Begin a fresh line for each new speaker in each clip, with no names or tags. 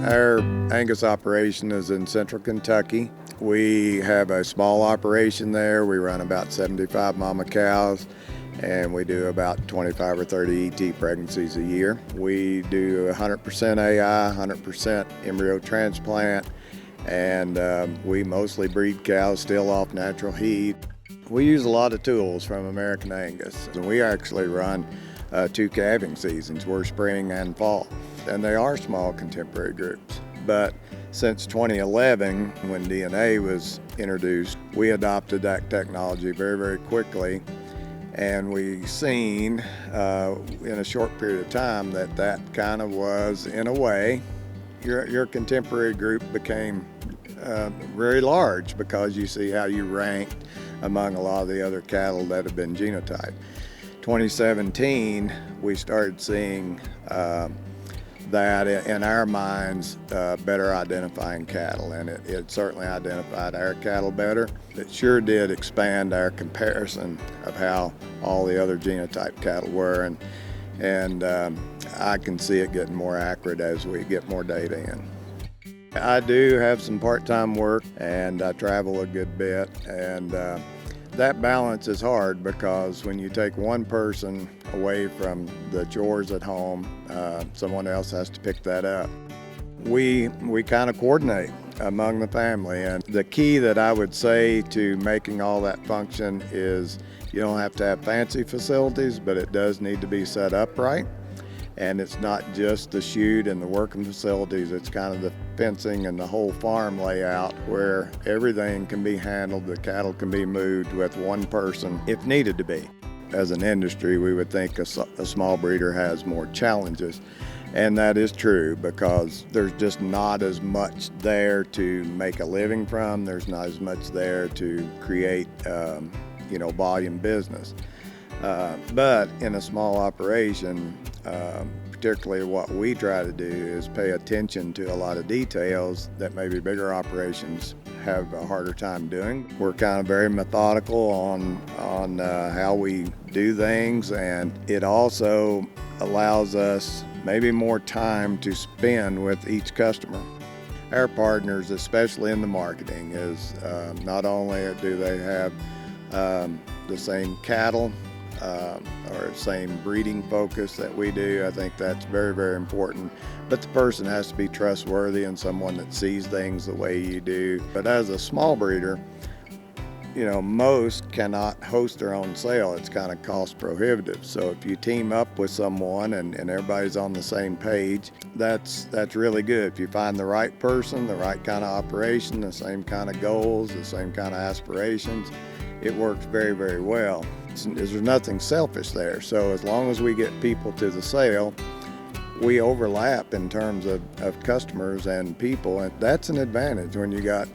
Our Angus operation is in central Kentucky. We have a small operation there. We run about 75 mama cows, and we do about 25 or 30 ET pregnancies a year. We do 100% AI, 100% embryo transplant, and we mostly breed cows still off natural heat. We use a lot of tools from American Angus, and we actually run 2 calving seasons. We're spring and fall, and they are small contemporary groups. But since 2011, when DNA was introduced, we adopted that technology very, very quickly, and we've seen in a short period of time that kind of was, in a way, your contemporary group became very large, because you see how you ranked among a lot of the other cattle that have been genotyped. 2017, we started seeing that in our minds, better identifying cattle, and it certainly identified our cattle better. It sure did expand our comparison of how all the other genotype cattle were, and I can see it getting more accurate as we get more data in. I do have some part-time work, and I travel a good bit, and that balance is hard, because when you take one person away from the chores at home, someone else has to pick that up. We kind of coordinate among the family, and the key that I would say to making all that function is you don't have to have fancy facilities, but it does need to be set up right. And it's not just the chute and the working facilities, it's kind of the fencing and the whole farm layout where everything can be handled, the cattle can be moved with one person if needed to be. As an industry, we would think a small breeder has more challenges, and that is true, because there's just not as much there to make a living from, there's not as much there to create volume business. But in a small operation, particularly what we try to do is pay attention to a lot of details that maybe bigger operations have a harder time doing. We're kind of very methodical on how we do things, and it also allows us maybe more time to spend with each customer. Our partners, especially in the marketing, is not only do they have the same cattle, or same breeding focus that we do. I think that's very, very important. But the person has to be trustworthy and someone that sees things the way you do. But as a small breeder, most cannot host their own sale. It's kind of cost prohibitive. So if you team up with someone and everybody's on the same page, that's really good. If you find the right person, the right kind of operation, the same kind of goals, the same kind of aspirations, it works very, very well. There's nothing selfish there. So as long as we get people to the sale, we overlap in terms of customers and people, and that's an advantage when you got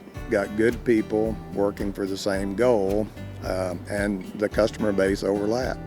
good people working for the same goal, and the customer base overlap.